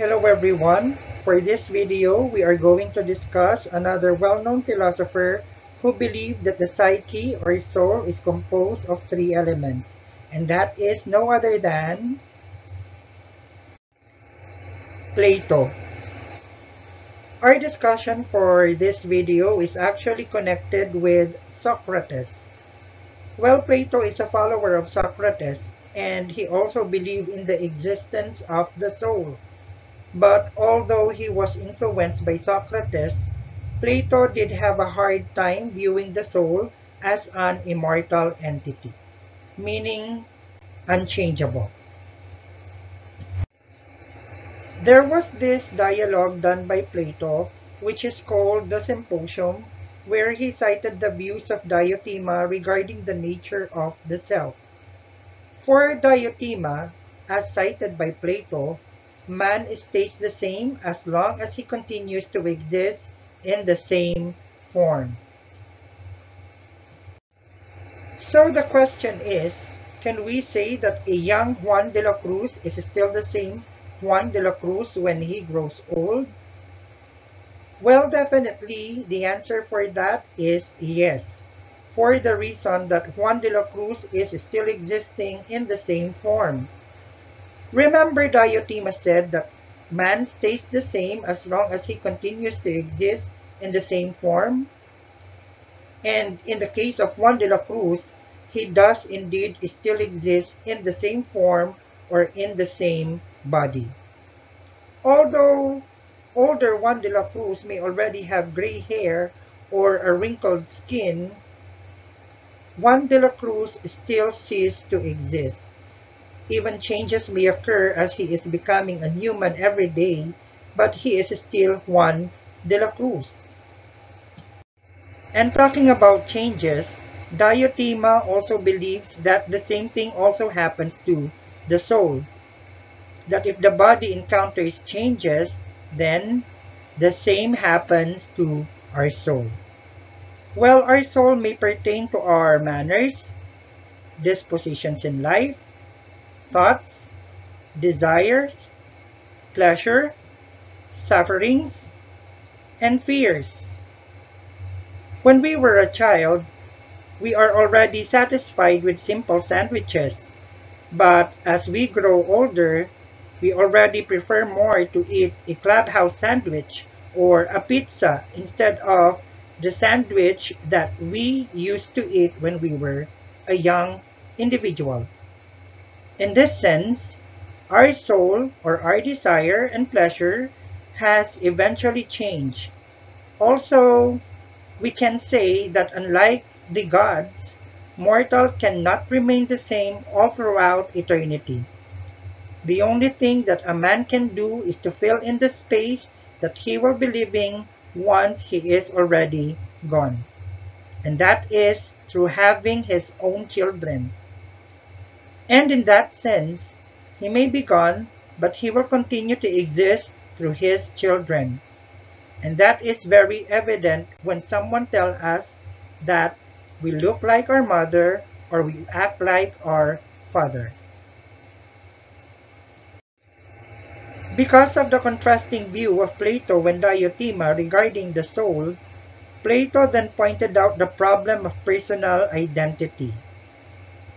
Hello everyone. For this video, we are going to discuss another well-known philosopher who believed that the psyche or soul is composed of three elements, and that is no other than Plato. Our discussion for this video is actually connected with Socrates. Well, Plato is a follower of Socrates, and he also believed in the existence of the soul. But although he was influenced by Socrates, Plato did have a hard time viewing the soul as an immortal entity, meaning unchangeable. There was this dialogue done by Plato, which is called the Symposium, where he cited the views of Diotima regarding the nature of the self. For Diotima, as cited by Plato, man stays the same as long as he continues to exist in the same form. So the question is, can we say that a young Juan de la Cruz is still the same Juan de la Cruz when he grows old? Well, definitely the answer for that is yes, for the reason that Juan de la Cruz is still existing in the same form. Remember, Diotima said that man stays the same as long as he continues to exist in the same form. And in the case of Juan de la Cruz, he does indeed still exist in the same form or in the same body. Although older Juan de la Cruz may already have gray hair or a wrinkled skin, Juan de la Cruz still ceases to exist. Even changes may occur as he is becoming a new man every day, but he is still Juan de la Cruz. And talking about changes, Diotima also believes that the same thing also happens to the soul. That if the body encounters changes, then the same happens to our soul. Well, our soul may pertain to our manners, dispositions in life, thoughts, desires, pleasure, sufferings, and fears. When we were a child, we are already satisfied with simple sandwiches, but as we grow older, we already prefer more to eat a clubhouse sandwich or a pizza instead of the sandwich that we used to eat when we were a young individual. In this sense, our soul or our desire and pleasure has eventually changed. Also, we can say that unlike the gods, mortal cannot remain the same all throughout eternity. The only thing that a man can do is to fill in the space that he will be living once he is already gone. And that is through having his own children. And in that sense, he may be gone, but he will continue to exist through his children. And that is very evident when someone tells us that we look like our mother or we act like our father. Because of the contrasting view of Plato and Diotima regarding the soul, Plato then pointed out the problem of personal identity.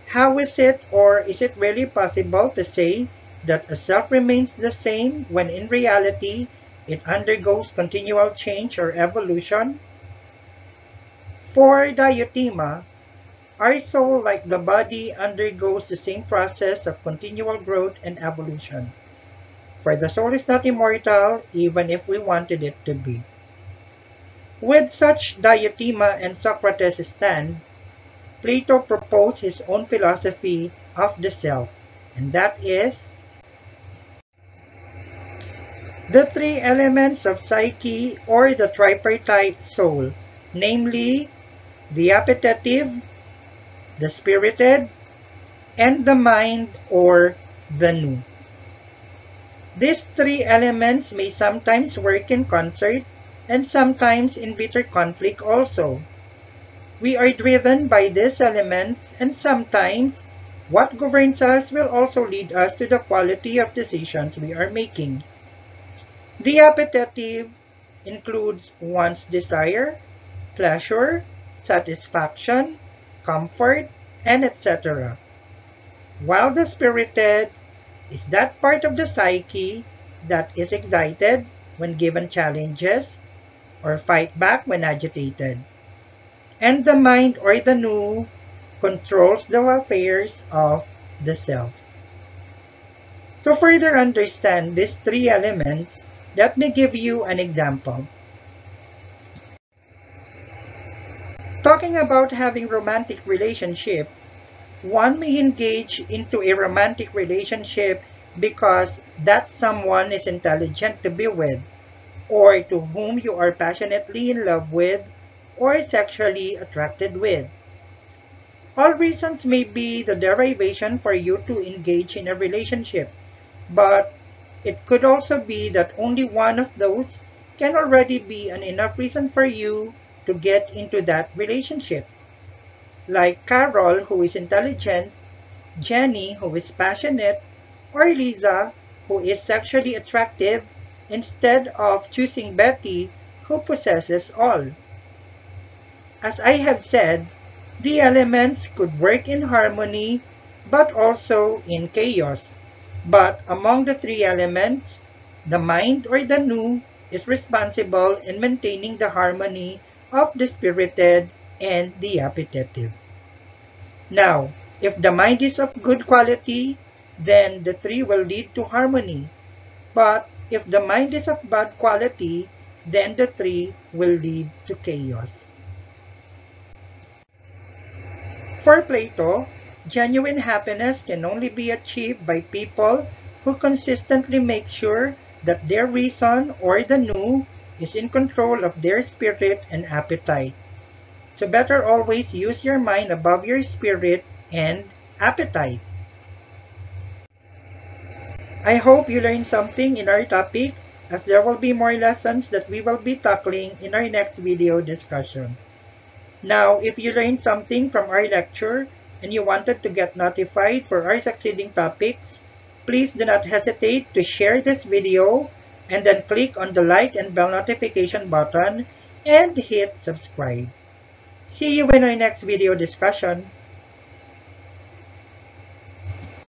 How is it, or is it really possible to say that a self remains the same when in reality it undergoes continual change or evolution? For Diotima, our soul, like the body, undergoes the same process of continual growth and evolution. For the soul is not immortal, even if we wanted it to be. With such Diotima and Socrates stand, Plato proposed his own philosophy of the self, and that is the three elements of psyche or the tripartite soul, namely the appetitive, the spirited, and the mind or the nous. These three elements may sometimes work in concert and sometimes in bitter conflict also. We are driven by these elements, and sometimes what governs us will also lead us to the quality of decisions we are making. The appetitive includes one's desire, pleasure, satisfaction, comfort, and etc. While the spirited is that part of the psyche that is excited when given challenges or fight back when agitated. And the mind or the nous controls the affairs of the self. To further understand these three elements, let me give you an example. Talking about having romantic relationship, one may engage into a romantic relationship because that someone is intelligent to be with, or to whom you are passionately in love with, or sexually attracted with. All reasons may be the derivation for you to engage in a relationship, but it could also be that only one of those can already be an enough reason for you to get into that relationship. Like Carol, who is intelligent, Jenny, who is passionate, or Lisa, who is sexually attractive, instead of choosing Betty, who possesses all. As I have said, the elements could work in harmony, but also in chaos. But among the three elements, the mind or the nous is responsible in maintaining the harmony of the spirited and the appetitive. Now, if the mind is of good quality, then the three will lead to harmony. But if the mind is of bad quality, then the three will lead to chaos. For Plato, genuine happiness can only be achieved by people who consistently make sure that their reason or the nous is in control of their spirit and appetite. So better always use your mind above your spirit and appetite. I hope you learned something in our topic, as there will be more lessons that we will be tackling in our next video discussion. Now, if you learned something from our lecture and you wanted to get notified for our succeeding topics, please do not hesitate to share this video and then click on the like and bell notification button and hit subscribe. See you in our next video discussion.